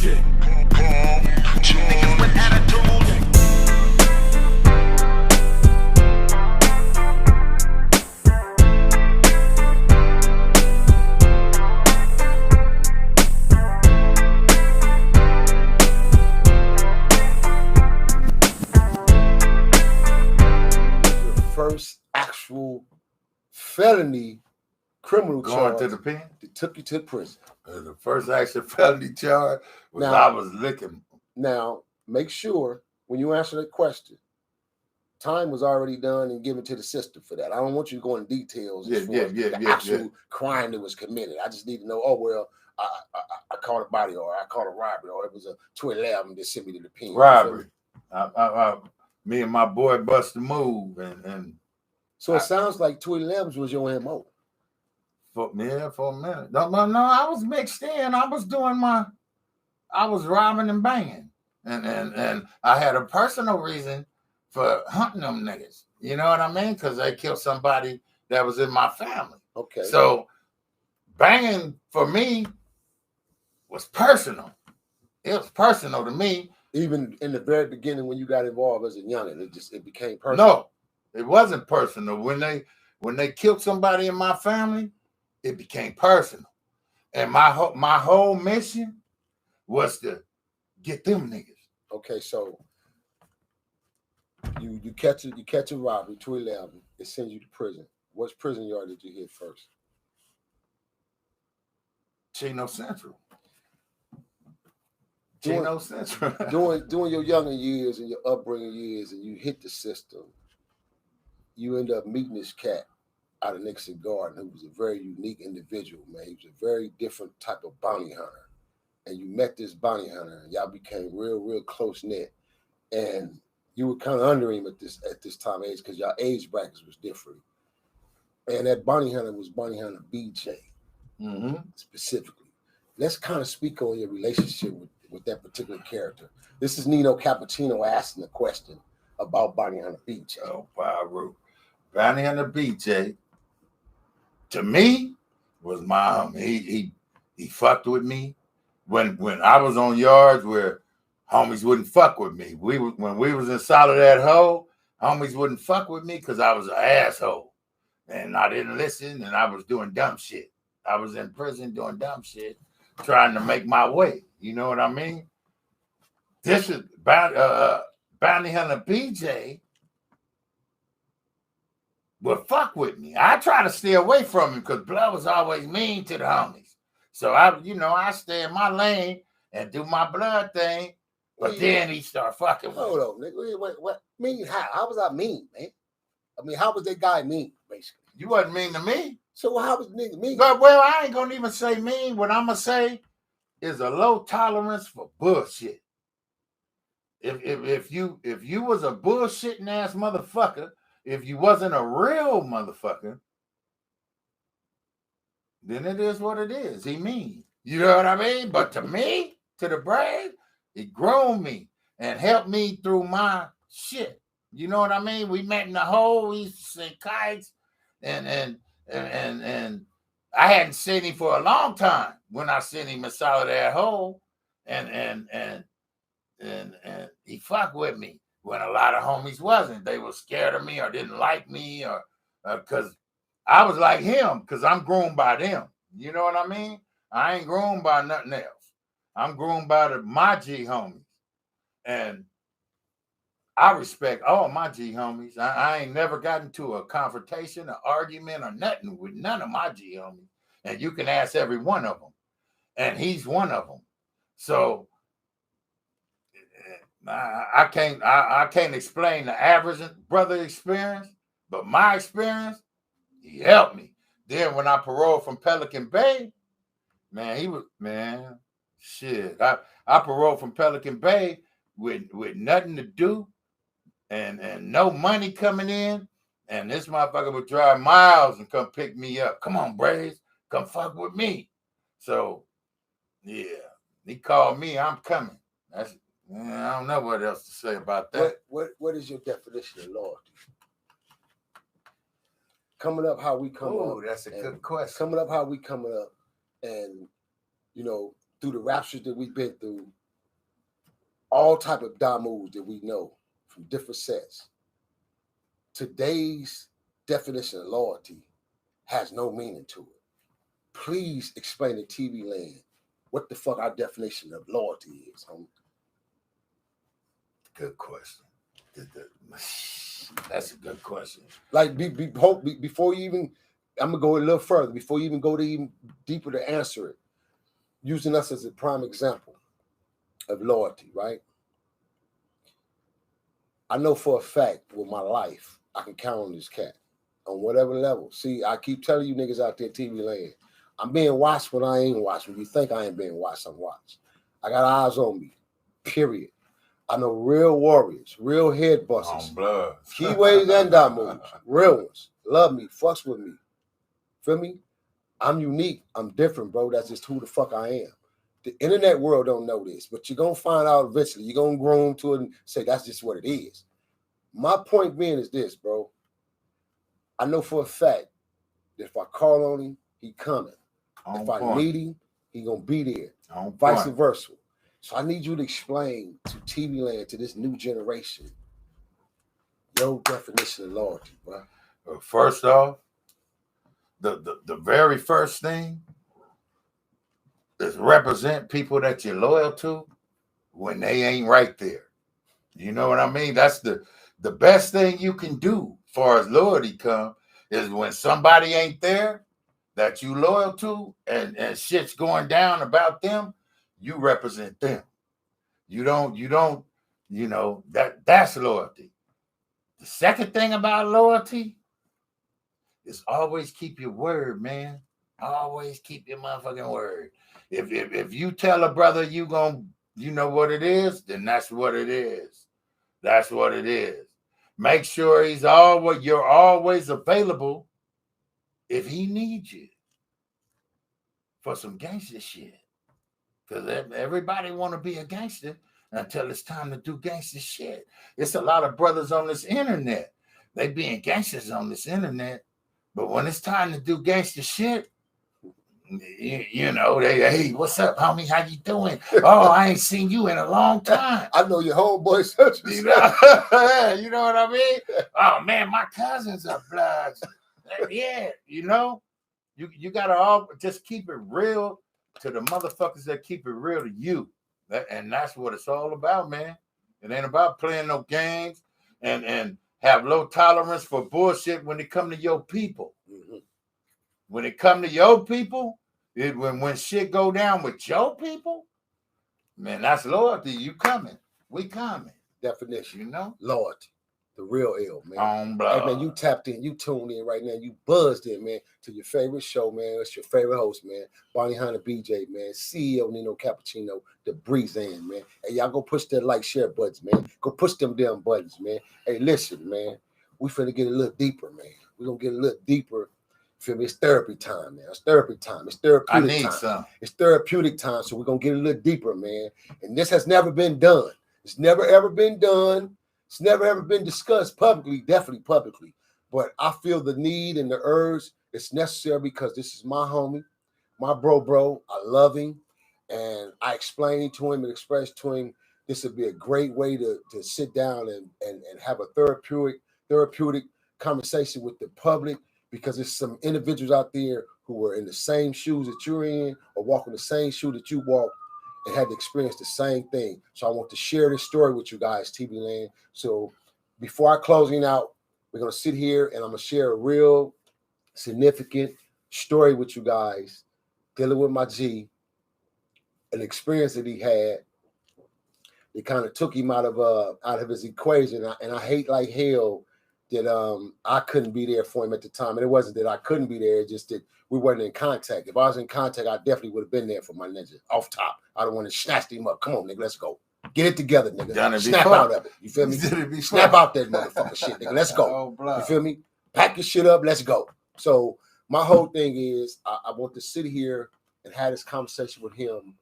shit. Two niggas with attitude. First actual felony criminal Going charge to the pen? that took you to the prison. The first actual felony charge was Now- I was licking. Now, make sure when you answer that question, time was already done and given to the system for that. I don't want you to go into details as far as the actual crime that was committed. I just need to know, oh, well, I caught a body, or I caught a robbery, or it was a 211 that sent me to the pen. Robbery. Me and my boy bust a move, and so it sounds like 211s was your MO. For a minute. No, I was mixed in. I was robbing and banging. And I had a personal reason for hunting them niggas. You know what I mean? Because they killed somebody that was in my family. Okay. So banging for me was personal. It was personal to me. Even in the very beginning when you got involved as a youngin', it became personal. No, it wasn't personal. When they killed somebody in my family, it became personal. And my whole mission was to get them niggas. Okay, so you catch a robbery, 211, it sends you to prison. Which prison yard did you hit first? Chino Central. During your younger years and your upbringing years, and you hit the system, you end up meeting this cat out of Nixon Garden, who was a very unique individual, man. He was a very different type of bounty hunter. And you met this bounty hunter, and y'all became real close knit. And you were kind of under him at this time age, because y'all age brackets was different. And that bounty hunter was bounty hunter BJ, specifically. Let's kind of speak on your relationship with that particular character. This is Nino Cappucino asking a question about bounty hunter BJ. Oh, wow. Bounty hunter BJ, to me, was my homie. He fucked with me when I was on yards where homies wouldn't fuck with me. When we was in Soledad Hole, homies wouldn't fuck with me because I was an asshole. And I didn't listen, and I was doing dumb shit. I was in prison doing dumb shit, trying to make my way. You know what I mean? This is Bounty Hunter BJ would fuck with me. I try to stay away from him because blood was always mean to the homies. So I stay in my lane and do my blood thing. But then he start fucking with me. Hold on, nigga. What mean? How was I mean, man? I mean, how was that guy mean, basically? You wasn't mean to me. So how was nigga mean? Well, I ain't gonna even say mean. What I'm gonna say is a low tolerance for bullshit. If you was a bullshitting ass motherfucker, if you wasn't a real motherfucker, then it is what it is. He mean. You know what I mean? But to me, to the brave, he groomed me and helped me through my shit. You know what I mean? We met in the hole. We used to sing kites, and I hadn't seen him for a long time. When I seen him in Soledad Hole, and he fucked with me when a lot of homies wasn't. They were scared of me or didn't like me, or because I was like him, because I'm groomed by them. You know what I mean? I ain't groomed by nothing else. I'm groomed by my G homies. And I respect all my G homies. I ain't never gotten into a confrontation, an argument, or nothing with none of my G homies. And you can ask every one of them. And he's one of them. So I can't explain the average brother experience, but my experience, he helped me. Then when I paroled from Pelican Bay, shit. I paroled from Pelican Bay with nothing to do and no money coming in. And this motherfucker would drive miles and come pick me up. Come on, Braze, come fuck with me. So, yeah, he called me, I'm coming. I don't know what else to say about that. What is your definition of loyalty? Coming up, how we come up. Oh, that's a good question. Coming up, how we coming up, and through the raptures that we've been through, all type of die moves that we know from different sets. Today's definition of loyalty has no meaning to it. Please explain to TV land what the fuck our definition of loyalty is, homie. Good question. That's a good question. Like, before you even, I'm gonna go a little further. Before you even go to even deeper to answer it, using us as a prime example of loyalty, right? I know for a fact with my life, I can count on this cat on whatever level. See, I keep telling you niggas out there, TV land, I'm being watched when I ain't watched. When you think I ain't being watched, I'm watched. I got eyes on me, period. I know real warriors, real head busters, key ways and die moves, real ones. Love me, fucks with me. Feel me? I'm unique. I'm different, bro. That's just who the fuck I am. The internet world don't know this, but you're going to find out eventually. You're going to grow into it and say that's just what it is. My point being is this, bro. I know for a fact that if I call on him, he coming. If I need him, he going to be there. Vice versa. So I need you to explain to TV land, to this new generation, your definition of loyalty, bro. First off, the very first thing is represent people that you're loyal to when they ain't right there. You know what I mean? That's the best thing you can do as far as loyalty come is when somebody ain't there that you loyal to and shit's going down about them, you represent them. You don't, you know, that's loyalty. The second thing about loyalty is always keep your word, man. Always keep your motherfucking word. If you tell a brother you know what it is, then that's what it is. That's what it is. Make sure you're always available if he needs you for some gangster shit. Because everybody want to be a gangster until it's time to do gangster shit. It's a lot of brothers on this internet. They being gangsters on this internet, but when it's time to do gangster shit, you know, hey, what's up, homie? How you doing? Oh, I ain't seen you in a long time. I know your homeboy such you know, you know what I mean? Oh man, my cousins are bloods. Yeah, you know, you gotta all just keep it real to the motherfuckers that keep it real to you. And that's what it's all about, man. It ain't about playing no games and have low tolerance for bullshit when it come to your people. Mm-hmm. When it come to your people, when shit go down with your people, man, that's loyalty. You coming. We coming. Definition, you know? Loyalty. The real ill, man. On blood. Hey, man, you tapped in, you tuned in right now, you buzzed in, man, to your favorite show, man. It's your favorite host, man. Bonnie Hunter BJ, man. CEO Nino Cappucino, the Breeze-in, man. Hey, y'all go push that like, share buttons, man. Go push them damn buttons, man. Hey, listen, man. We finna get a little deeper, man. We're gonna get a little deeper. Feel me? It's therapy time, man. It's therapy time. It's therapeutic time. Some. It's therapeutic time, so we're gonna get a little deeper, man. And this has never been done. It's never ever been done. It's never ever been discussed publicly, definitely publicly. But I feel the need and the urge. It's necessary because this is my homie, my bro. I love him. And I explained to him and expressed to him this would be a great way to sit down and have a therapeutic conversation with the public, because there's some individuals out there who are in the same shoes that you're in or walking the same shoe that you walk and had to experience the same thing. So I want to share this story with you guys, TV land. So before I closing out, we're going to sit here and I'm going to share a real significant story with you guys dealing with my G, an experience that he had. It kind of took him out of his equation. And I hate like hell that I couldn't be there for him at the time. And it wasn't that I couldn't be there, it's just that we weren't in contact. If I was in contact, I definitely would have been there for my ninja. Off top. I don't want to snatch him up. Come on, nigga, let's go. Get it together, nigga. Snap out of it. You feel me? Snap out that motherfucker shit, nigga. Let's go. You feel me? Pack your shit up. Let's go. So my whole thing is I want to sit here and have this conversation with him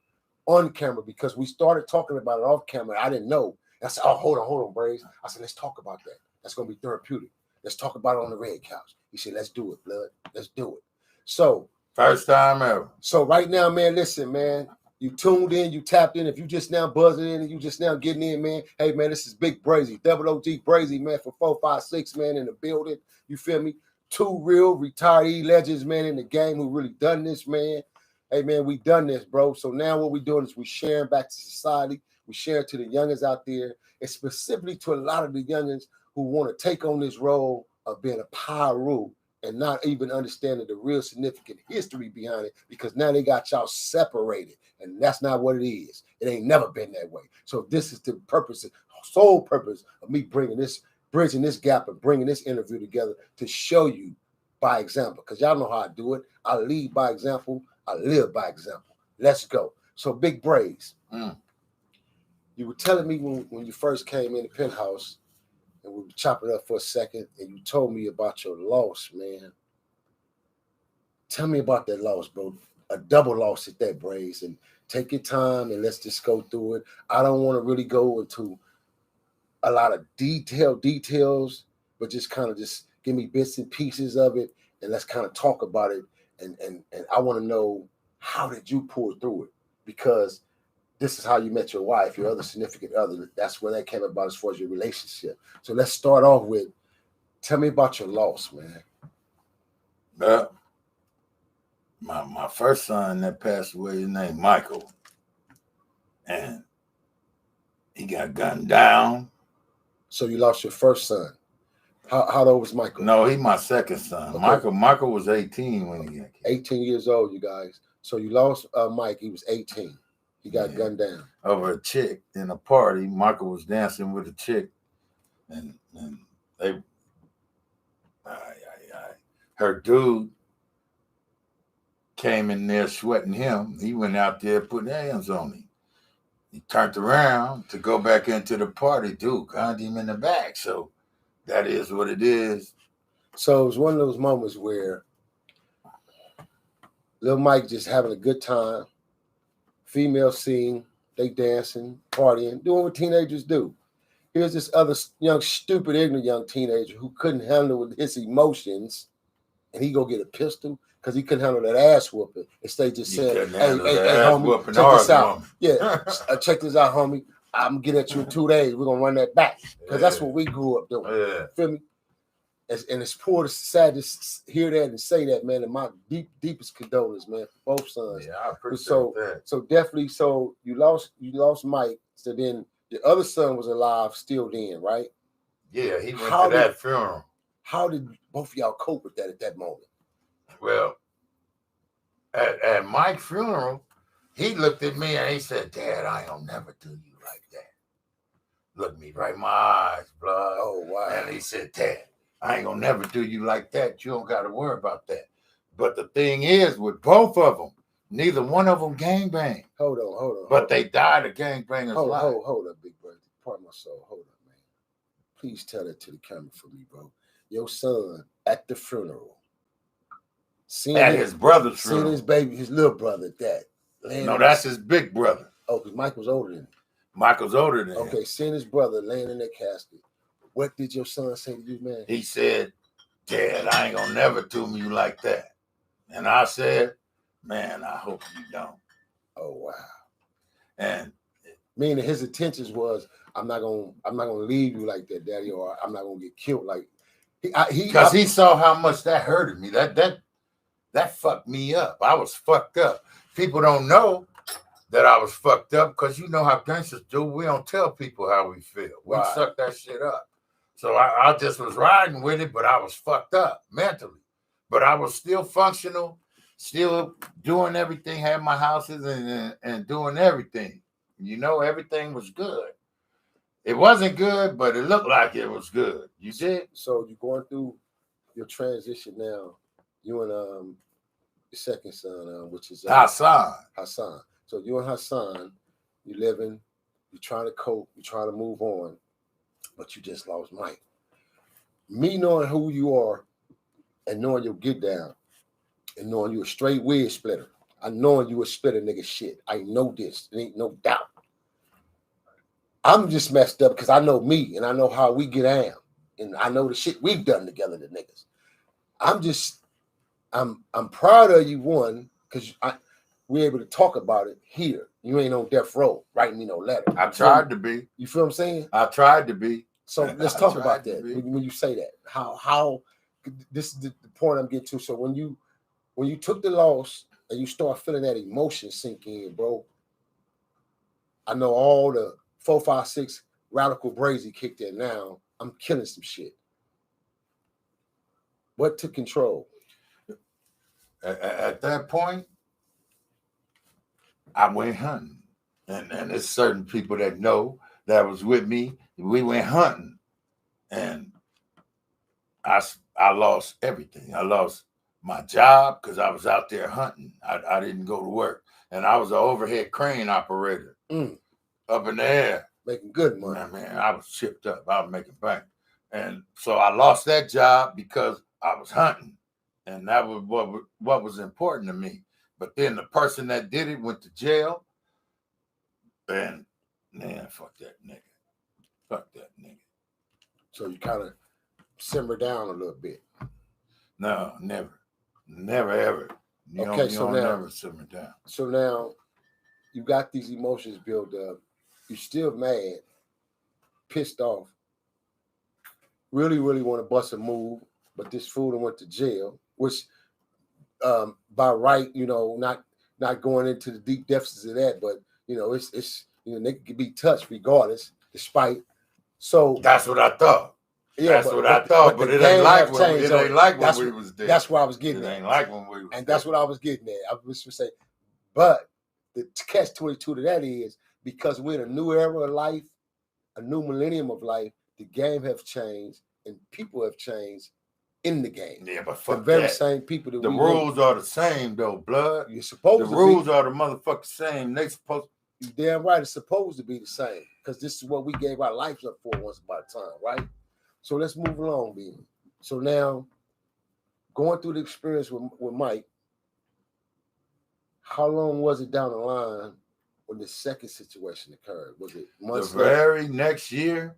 on camera, because we started talking about it off camera. I didn't know. I said, oh, hold on, Braze. I said, let's talk about that. That's going to be therapeutic. Let's talk about it on the red couch. He said, let's do it, blood. Let's do it. So first time ever. So right now, man, listen, man. You tuned in, you tapped in. If you just now buzzing in and you just now getting in, man. Hey, man, this is Big.Brazy, Big.Brazy, man, for 456, man, in the building. You feel me? 2 real retiree legends, man, in the game who really done this, man. Hey, man, we done this, bro. So now what we doing is we sharing back to society. We sharing to the youngins out there, and specifically to a lot of the youngins who want to take on this role of being a pyro and not even understanding the real significant history behind it, because now they got y'all separated, and that's not what it is. It ain't never been that way. So this is the purpose, sole purpose of me bringing this, bridging this gap and bringing this interview together to show you by example, because y'all know how I do it. I lead by example. I live by example. Let's go. So Big.Brazy, you were telling me when you first came in the penthouse, and we were chopping up for a second, and you told me about your loss, man. Tell me about that loss, bro. A double loss at that, Brazy. And take your time and let's just go through it. I don't want to really go into a lot of details, but just kind of just give me bits and pieces of it, and let's kind of talk about it. And I want to know, how did you pull through it? Because this is how you met your wife, your other significant other. That's where that came about as far as your relationship. So let's start off with, tell me about your loss, man. My first son that passed away, his name Michael, and he got gunned down. So you lost your first son. How old was Michael? No, he my second son. Okay. Michael was 18 when he got killed. 18 years old, you guys. So you lost Mike. He was 18. He got gunned down over a chick in a party. Michael was dancing with a chick, and they, her dude came in there sweating him. He went out there putting hands on him. He turned around to go back into the party. Dude gunned him in the back. So that is what it is. So it was one of those moments where little Mike just having a good time. Female scene, they dancing, partying, doing what teenagers do. Here's this other young, stupid, ignorant young teenager who couldn't handle his emotions, and he go get a pistol because he couldn't handle that ass whooping. Instead, just saying, "Hey, homie, check this out. Yeah, check this out, homie. I'm gonna get at you in 2 days. We're gonna run that back because that's what we grew up doing. Yeah. Feel me? And it's poor to sad to hear that and say that, man. And my deepest condolences, man, for both sons. Yeah, I appreciate that. So definitely. So you lost Mike. So then the other son was alive still then, right? Yeah, he went to that funeral. How did both of y'all cope with that at that moment? Well, at Mike's funeral, he looked at me and he said, "Dad, I don't never do you like that." Looked me right in my eyes, blood. Oh wow! And he said, "Dad, I ain't gonna never do you like that. You don't got to worry about that." But the thing is, with both of them, neither one of them gangbang. Hold on. But they died a gangbanger's life. Hold up, Big.Brazy. Pardon my soul. Hold up, man. Please tell it to the camera for me, bro. Your son at the funeral. At his brother's funeral. Seeing his baby, his little brother, that. No, that's his big brother. Oh, because Michael's older than him. Michael's older than him. Okay, seeing his brother laying in that casket. What did your son say to you, man? He said, "Dad, I ain't gonna never do you like that." And I said, "Man, I hope you don't." Oh wow. And meaning his intentions was, I'm not gonna leave you like that, Daddy, or I'm not gonna get killed. Like because he saw how much that hurted me. That fucked me up. I was fucked up. People don't know that I was fucked up because you know how gangsters do. We don't tell people how we feel. We suck that shit up. So I just was riding with it, but I was fucked up mentally. But I was still functional, still doing everything, had my houses and doing everything. You know, everything was good. It wasn't good, but it looked like it was good. You did? So you're going through your transition now. You and your second son, which is Hassan. So you and Hassan, you living, you're trying to cope, you're trying to move on, but you just lost Mike. Me knowing who you are and knowing your get down and knowing you a straight wig splitter. I knowing you a splitter nigga shit. I know this. There ain't no doubt. I'm just messed up because I know me and I know how we get down. And I know the shit we've done together, the niggas. I'm proud of you, one, because we're able to talk about it here. You ain't on death row writing me no letter. I tried to be. You feel what I'm saying? I tried to be. So let's talk about that when you say that. How this is the point I'm getting to. So when you took the loss and you start feeling that emotion sink in, bro. I know all the 4, 5, 6 radical Brazy kicked in. Now I'm killing some shit. What took control? At that point, I went hunting. And there's certain people that know that was with me. We went hunting. And I lost everything. I lost my job because I was out there hunting. I didn't go to work. And I was an overhead crane operator up in the air. Making good money. Man, I was chipped up. I was making bank. And so I lost that job because I was hunting. And that was what was important to me. But then the person that did it went to jail. And man, fuck that nigga. Fuck that nigga. So you kind of simmer down a little bit. No, never. Never, ever. You don't never simmer down. So now you got these emotions built up. You're still mad, pissed off, really, really want to bust a move, but this fool done went to jail, which by right, not going into the deep depths of that, but it's they can be touched regardless, despite. So that's what I thought. Yeah, that's what I thought, but it ain't like when we was there. That's where I was getting at. It ain't like when we was and that's what I was getting at. I was to say, but the catch-22 to that is because we're in a new era of life, a new millennium of life, the game have changed and people have changed in the game. Yeah, but fuck the very that. same people that the rules are the same though, blood. You're supposed the to rules be. are the motherfucking same. They supposed You're damn right, it's supposed to be the same. Because this is what we gave our lives up for once upon a time, right? So let's move along, B. So now, going through the experience with Mike, how long was it down the line when the second situation occurred? Was it months? The very next year,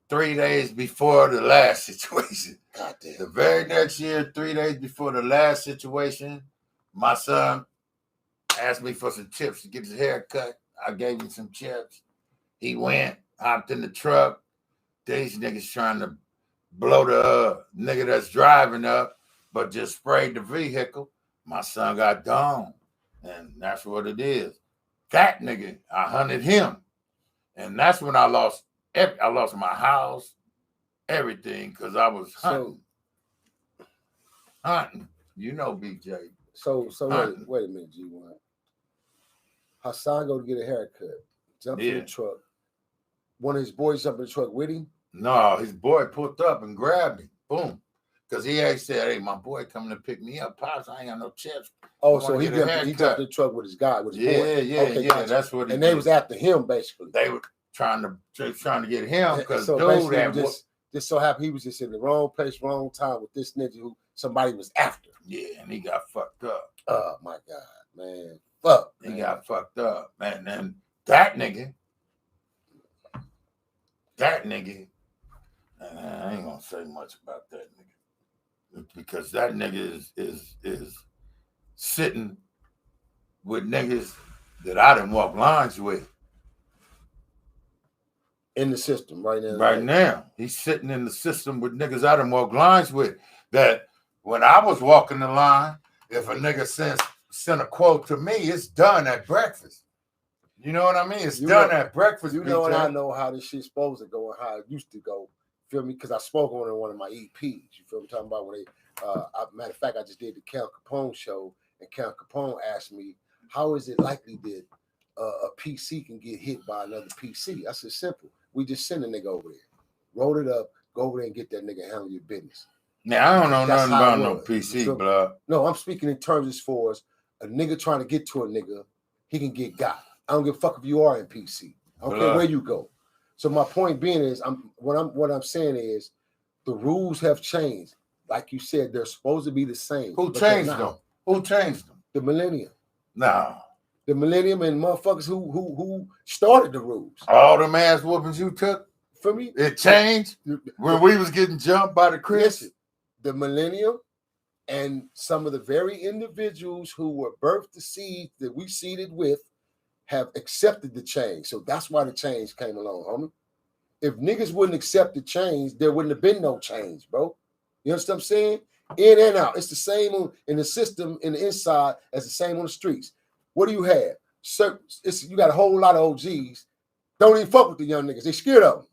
3 days before the last situation. God damn. The very next year, 3 days before the last situation, my son asked me for some chips to get his hair cut. I gave him some chips. He went, hopped in the truck. These niggas trying to blow the nigga that's driving up, but just sprayed the vehicle. My son got down. And that's what it is. That nigga, I hunted him. And that's when I lost my house, everything, because I was hunting. Hunting. You know, BJ. So wait a minute, G1. Hassan go to get a haircut. Jumped in the truck. One of his boys jumped in the truck with him? No, his boy pulled up and grabbed him. Boom. Because he actually said, hey, my boy coming to pick me up. Pops, I ain't got no chips. Oh, so he jumped in the truck with his guy, with his boy. Yeah, gotcha. That's what he And did. they was after him, basically. They were trying to get him because so dude had just so happened he was just in the wrong place, wrong time with this nigga who somebody was after. Yeah, and he got fucked up. Oh my God, man. Fuck. He got fucked up. And then that nigga, I ain't gonna say much about that nigga. Because that nigga is sitting with niggas that I didn't walk lines with. In the system right now. Right now. He's sitting in the system with niggas I didn't walk lines with. That when I was walking the line, if a nigga sent a quote to me, it's done at breakfast. You know what I mean? It's done at breakfast. You know, and I know how this shit's supposed to go and how it used to go. Feel me? Because I spoke on it in one of my EPs. You feel me? Talking about when they, matter of fact, I just did the Count Capone show, and Count Capone asked me, how is it likely that a PC can get hit by another PC? I said, simple. We just send a nigga over there, roll it up, go over there and get that nigga, handle your business. Now, I don't know nothing about no PC, blood. No, I'm speaking in terms as far as a nigga trying to get to a nigga, he can get got. I don't give a fuck if you are in PC. I don't care where you go. So my point being is, what I'm saying is, the rules have changed. Like you said, they're supposed to be the same. Who changed them? Who changed them? The millennium. No. The millennium and motherfuckers who started the rules. All them ass whoopings you took? For me, it changed when we was getting jumped by the Chris. Listen, the millennium And some of the very individuals who were birthed the seed that we seeded with have accepted the change. So that's why the change came along, homie. If niggas wouldn't accept the change, there wouldn't have been no change, bro. You understand what I'm saying? In and out. It's the same in the system, in the inside, as the same on the streets. What do you have? So you got a whole lot of OGs. Don't even fuck with the young niggas. They scared of them.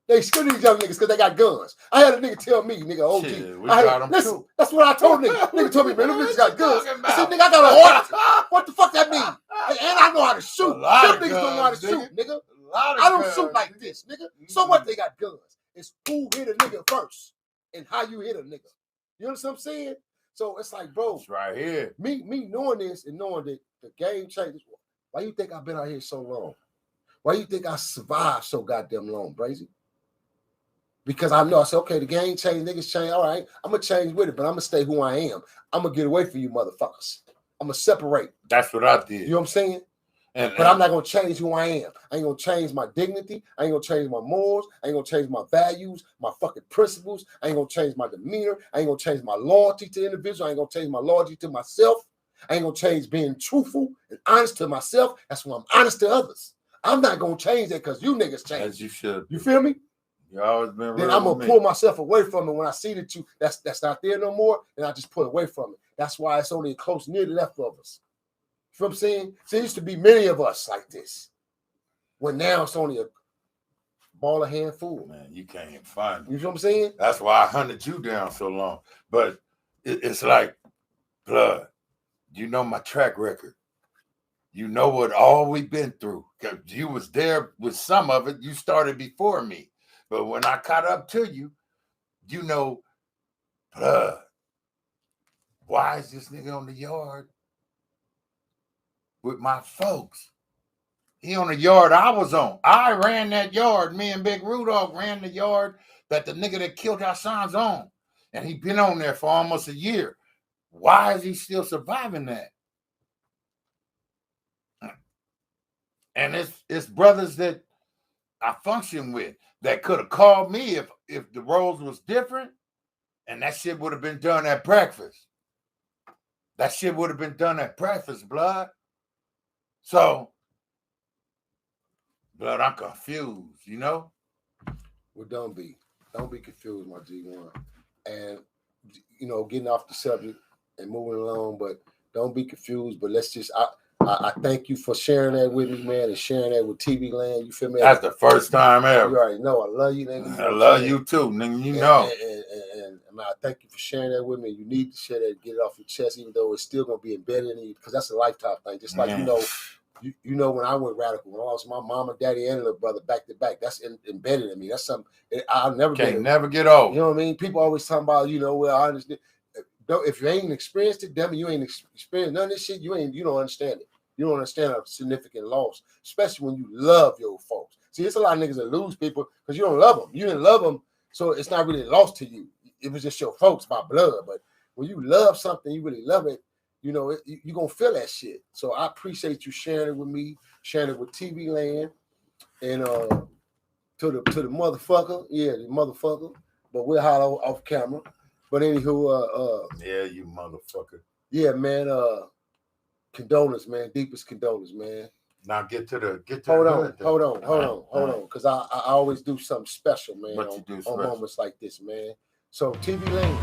They scared of these young niggas because they got guns. I had a nigga tell me, nigga, OG. Shit, we I got had, 'em listen, too. that's what I told nigga. Nigga told me, man, them niggas got guns. talking I said, about? nigga, I got a heart. What the fuck that mean? And I know how to shoot. A Them lot of niggas don't know how to guns, shoot, nigga. A lot of I don't guns, shoot like nigga. this, nigga. So what? They got guns. It's who hit a nigga first and how you hit a nigga. You understand what I'm saying? So it's like, bro, It's right here. me knowing this and knowing that the game changes. Why you think I've been out here so long? Why you think I survived so goddamn long, Brazy? Because I know I said, okay, the game changed, niggas change. All right, I'm gonna change with it, but I'm gonna stay who I am. I'm gonna get away from you motherfuckers. I'm gonna separate. That's what I did. You know what I'm saying? But I'm not gonna change who I am. I ain't gonna change my dignity. I ain't gonna change my morals. I ain't gonna change my values, my fucking principles. I ain't gonna change my demeanor. I ain't gonna change my loyalty to individuals. I ain't gonna change my loyalty to myself. I ain't gonna change being truthful and honest to myself. That's why I'm honest to others. I'm not gonna change that because you niggas change. As you should. You feel me? You always been real. Then I'm with gonna me. pull myself away from it when I see that that's not there no more. Then I just pull away from it. That's why it's only a close near left of us. You know what I'm saying? So there used to be many of us like this. When now it's only a ball of handful. Man, you can't even find You them. know what I'm saying? That's why I hunted you down so long. But it's like, blood, you know my track record. You know what all we've been through. 'Cause you was there with some of it. You started before me. But when I caught up to you, you know, blood, why is this nigga on the yard with my folks? He on the yard I was on. I ran that yard. Me and Big Rudolph ran the yard that the nigga that killed our sons on. And he been on there for almost a year. Why is he still surviving that? And it's brothers that I function with that could have called me if the roles was different, and that shit would have been done at breakfast. That shit would have been done at breakfast, blood. So, blood, I'm confused, you know? Well, don't be confused, my G1. And getting off the subject and moving along, but don't be confused. But let's just I thank you for sharing that with me, man, and sharing that with TV Land. You feel me? That's the first time ever. You already know I love you, nigga. I love you too, nigga. You know. And I thank you for sharing that with me. You need to share that, get it off your chest, even though it's still gonna be embedded in you, because that's a lifetime thing. Just like you know, when I went radical, when I was my mama, daddy, and little brother back to back, that's embedded in me. That's something I'll never never get over. You know what I mean? People always talking about, well, I understand. If you ain't experienced it, damn it, you ain't experienced none of this shit. You don't understand it. You don't understand a significant loss, especially when you love your folks. See, there's a lot of niggas that lose people because you don't love them. You didn't love them, so it's not really lost to you. It was just your folks by blood. But when you love something, you really love it. You're going to feel that shit. So I appreciate you sharing it with me, sharing it with TV Land, and to the motherfucker. Yeah, the motherfucker. But we'll holler off camera. But anywho, yeah, you motherfucker. Yeah, man. Condolence, man. Deepest condolence, man. Now get to the hold on. Because I always do something special, man, What you do on special? moments like this, man. So TV Land.